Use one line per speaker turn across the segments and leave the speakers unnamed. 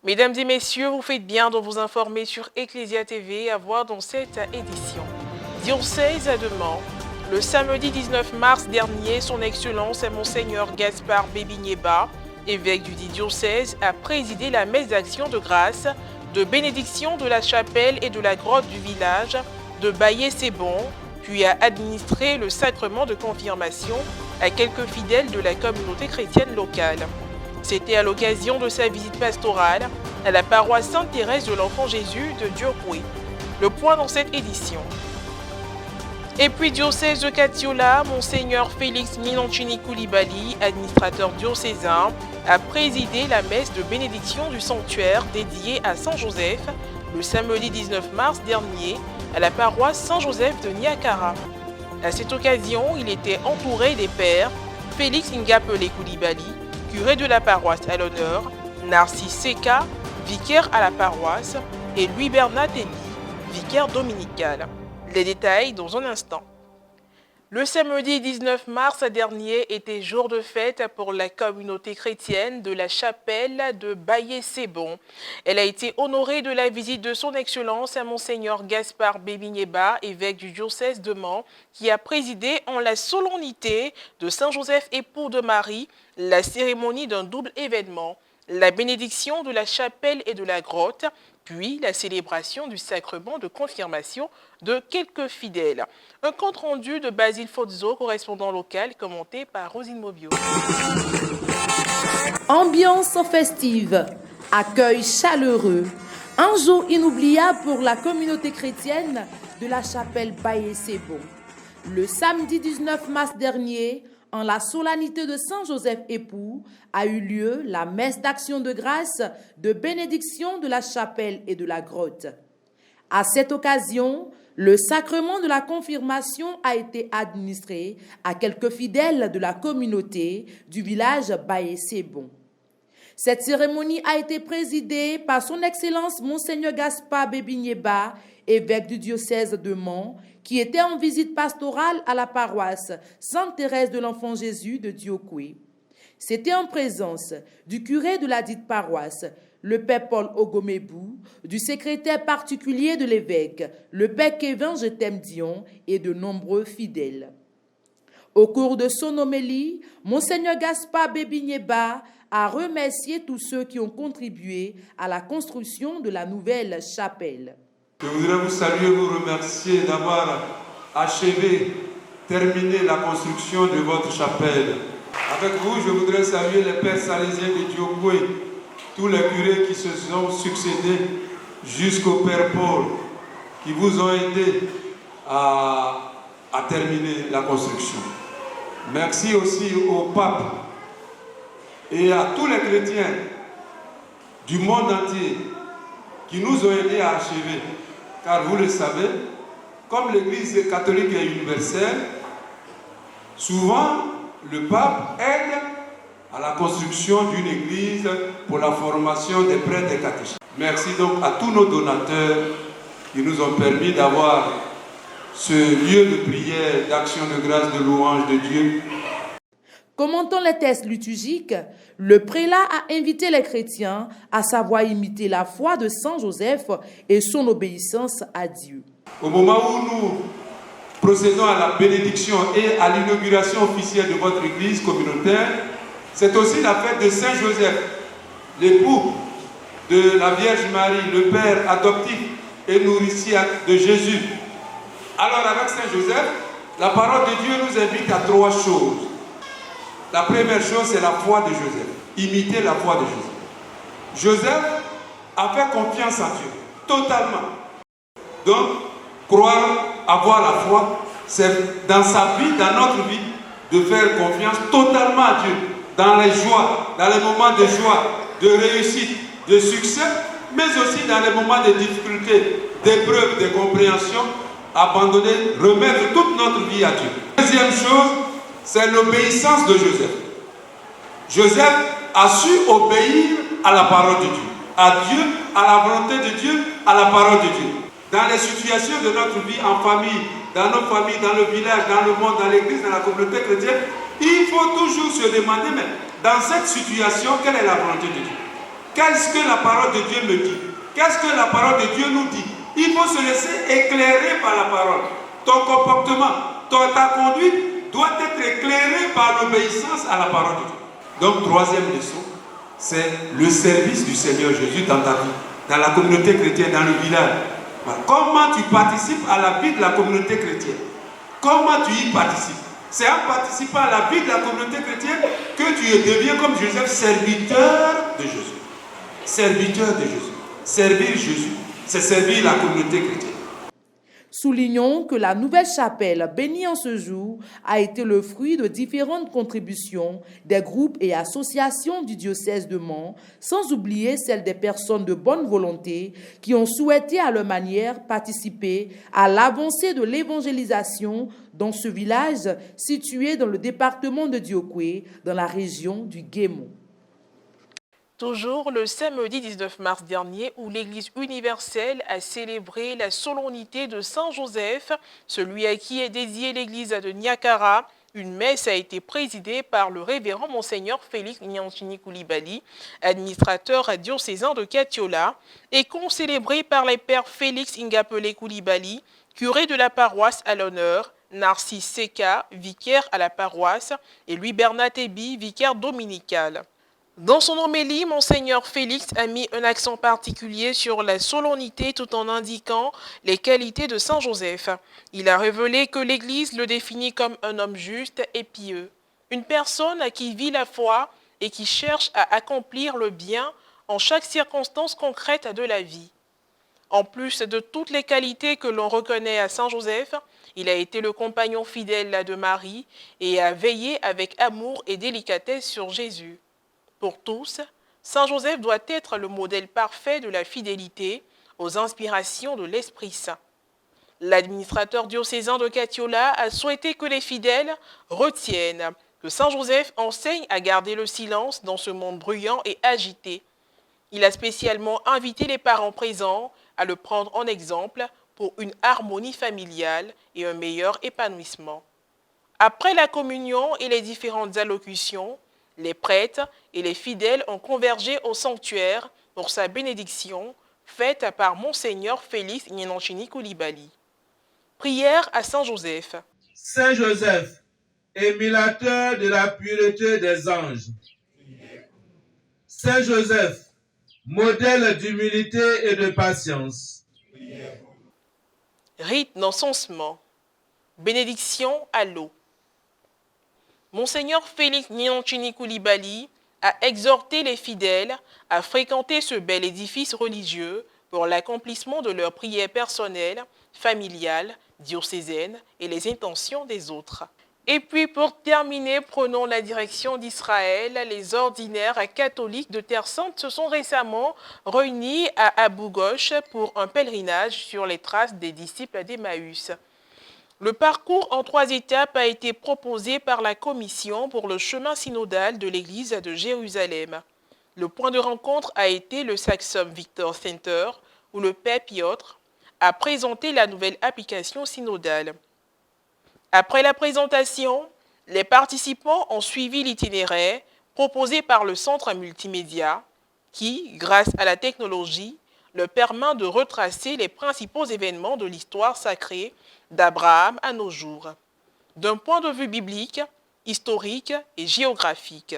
Mesdames et messieurs, vous faites bien de vous informer sur Ecclesia TV à voir dans cette édition. Diocèse de Mans. Le samedi 19 mars dernier, son Excellence Monseigneur Gaspard Bébigneba, évêque du dit diocèse, a présidé la messe d'action de grâce, de bénédiction de la chapelle et de la grotte du village de Baillé-c'est-Bon, puis a administré le sacrement de confirmation à quelques fidèles de la communauté chrétienne locale. C'était à l'occasion de sa visite pastorale à la paroisse Sainte-Thérèse de l'Enfant Jésus de Diokwe. Le point dans cette édition. Et puis diocèse de Katiola, Monseigneur Félix Minancini Koulibaly, administrateur diocésain, a présidé la messe de bénédiction du sanctuaire dédié à Saint-Joseph le samedi 19 mars dernier à la paroisse Saint-Joseph de Niakara. À cette occasion, il était entouré des pères Félix Ngapelé Koulibaly, curé de la paroisse à l'honneur, Narcisse Seka, vicaire à la paroisse, et Louis-Bernard Tébi, vicaire dominical. Les détails dans un instant. Le samedi 19 mars dernier était jour de fête pour la communauté chrétienne de la chapelle de Baillé-c'est-Bon. Elle a été honorée de la visite de son Excellence à Monseigneur Gaspard Bébigneba, évêque du diocèse de Mans, qui a présidé en la solennité de Saint-Joseph époux de Marie la cérémonie d'un double événement, la bénédiction de la chapelle et de la grotte, puis la célébration du sacrement de confirmation de quelques fidèles. Un compte-rendu de Basile Fozzo, correspondant local, commenté par Rosine Mobio.
Ambiance festive, accueil chaleureux, un jour inoubliable pour la communauté chrétienne de la chapelle Baillé-c'est-Bon. Le samedi 19 mars dernier, en la solennité de Saint-Joseph époux, a eu lieu la messe d'action de grâce de bénédiction de la chapelle et de la grotte. À cette occasion, le sacrement de la confirmation a été administré à quelques fidèles de la communauté du village Baillé-c'est-Bon. Cette cérémonie a été présidée par son Excellence Monseigneur Gaspard Bébigneba, évêque du diocèse de Mans, qui était en visite pastorale à la paroisse Sainte-Thérèse de l'Enfant Jésus de Diokwe. C'était en présence du curé de la dite paroisse, le père Paul Ogomebou, du secrétaire particulier de l'évêque, le père Kevin Jetem Dion et de nombreux fidèles. Au cours de son homélie, Monseigneur Gaspard Bébigneba a remercié tous ceux qui ont contribué à la construction de la nouvelle chapelle.
Je voudrais vous saluer, vous remercier d'avoir terminé la construction de votre chapelle. Avec vous, je voudrais saluer les pères salésiens de Diokwe, tous les curés qui se sont succédés jusqu'au père Paul, qui vous ont aidé à terminer la construction. Merci aussi au pape et à tous les chrétiens du monde entier qui nous ont aidés à achever. Car vous le savez, comme l'Église catholique est universelle, souvent le pape aide à la construction d'une église pour la formation des prêtres et catéchistes. Merci donc à tous nos donateurs qui nous ont permis d'avoir ce lieu de prière, d'action de grâce, de louange de Dieu.
Commentant les textes liturgiques, le prélat a invité les chrétiens à savoir imiter la foi de Saint Joseph et son obéissance à Dieu.
Au moment où nous procédons à la bénédiction et à l'inauguration officielle de votre église communautaire, c'est aussi la fête de Saint Joseph, l'époux de la Vierge Marie, le père adoptif et nourricier de Jésus. Alors avec Saint Joseph, la parole de Dieu nous invite à trois choses. La première chose, c'est la foi de Joseph. Imiter la foi de Joseph. Joseph a fait confiance en Dieu, totalement. Donc, croire, avoir la foi, c'est dans sa vie, dans notre vie, de faire confiance totalement à Dieu. Dans les joies, dans les moments de joie, de réussite, de succès, mais aussi dans les moments de difficulté, d'épreuve, de compréhension, abandonner, remettre toute notre vie à Dieu. Deuxième chose, c'est l'obéissance de Joseph. Joseph a su obéir à la parole de Dieu, à Dieu, à la volonté de Dieu, à la parole de Dieu. Dans les situations de notre vie en famille, dans nos familles, dans le village, dans le monde, dans l'église, dans la communauté chrétienne, il faut toujours se demander, mais dans cette situation, quelle est la volonté de Dieu? Qu'est-ce que la parole de Dieu me dit? Qu'est-ce que la parole de Dieu nous dit? Il faut se laisser éclairer par la parole. Ton comportement, ta conduite doit être éclairée par l'obéissance à la parole de Dieu. Donc, troisième leçon, c'est le service du Seigneur Jésus dans ta vie, dans la communauté chrétienne, dans le village. Voilà. Comment tu participes à la vie de la communauté chrétienne? Comment tu y participes? C'est en participant à la vie de la communauté chrétienne que tu deviens comme Joseph, serviteur de Jésus. Serviteur de Jésus. Servir Jésus, c'est servir la communauté chrétienne.
Soulignons que la nouvelle chapelle bénie en ce jour a été le fruit de différentes contributions des groupes et associations du diocèse de Mans, sans oublier celles des personnes de bonne volonté qui ont souhaité à leur manière participer à l'avancée de l'évangélisation dans ce village situé dans le département de Diokwe, dans la région du Guémon.
Toujours le samedi 19 mars dernier, où l'Église universelle a célébré la solennité de Saint Joseph, celui à qui est dédiée l'église de Niakara, une messe a été présidée par le révérend Monseigneur Félix Nyanchini Koulibaly, administrateur diocésain de Katiola, et concélébrée par les pères Félix Ingapele Koulibaly, curé de la paroisse à l'honneur, Narcisse Seka, vicaire à la paroisse, et Louis Bernat Ebi, vicaire dominical. Dans son homélie, Monseigneur Félix a mis un accent particulier sur la solennité tout en indiquant les qualités de Saint Joseph. Il a révélé que l'Église le définit comme un homme juste et pieux, une personne qui vit la foi et qui cherche à accomplir le bien en chaque circonstance concrète de la vie. En plus de toutes les qualités que l'on reconnaît à Saint Joseph, il a été le compagnon fidèle de Marie et a veillé avec amour et délicatesse sur Jésus. Pour tous, Saint Joseph doit être le modèle parfait de la fidélité aux inspirations de l'Esprit Saint. L'administrateur diocésain de Katiola a souhaité que les fidèles retiennent que Saint Joseph enseigne à garder le silence dans ce monde bruyant et agité. Il a spécialement invité les parents présents à le prendre en exemple pour une harmonie familiale et un meilleur épanouissement. Après la communion et les différentes allocutions, les prêtres et les fidèles ont convergé au sanctuaire pour sa bénédiction, faite par Monseigneur Félix Nyanchini Koulibaly. Prière à Saint Joseph.
Saint Joseph, émulateur de la pureté des anges. Saint Joseph, modèle d'humilité et de patience.
Rite d'encensement. Bénédiction à l'eau. Monseigneur Félix Nyanchini Koulibaly a exhorté les fidèles à fréquenter ce bel édifice religieux pour l'accomplissement de leurs prières personnelles, familiales, diocésaines et les intentions des autres. Et puis pour terminer, prenons la direction d'Israël. Les ordinaires catholiques de Terre Sainte se sont récemment réunis à Abou Ghosh pour un pèlerinage sur les traces des disciples d'Emmaüs. Le parcours en 3 étapes a été proposé par la Commission pour le chemin synodal de l'Église de Jérusalem. Le point de rencontre a été le Saxum Victor Center, où le Père Piotr a présenté la nouvelle application synodale. Après la présentation, les participants ont suivi l'itinéraire proposé par le Centre multimédia qui, grâce à la technologie, leur permet de retracer les principaux événements de l'histoire sacrée d'Abraham à nos jours, d'un point de vue biblique, historique et géographique.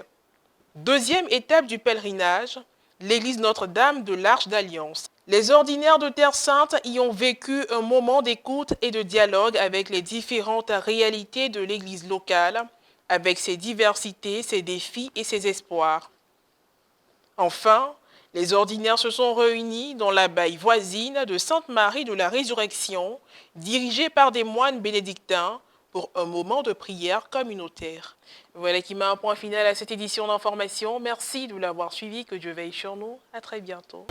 Deuxième étape du pèlerinage, l'église Notre-Dame de l'Arche d'Alliance. Les ordinaires de Terre Sainte y ont vécu un moment d'écoute et de dialogue avec les différentes réalités de l'église locale, avec ses diversités, ses défis et ses espoirs. Enfin, les ordinaires se sont réunis dans l'abbaye voisine de Sainte-Marie de la Résurrection, dirigée par des moines bénédictins, pour un moment de prière communautaire. Voilà qui met un point final à cette édition d'information. Merci de l'avoir suivi, que Dieu veille sur nous. À très bientôt.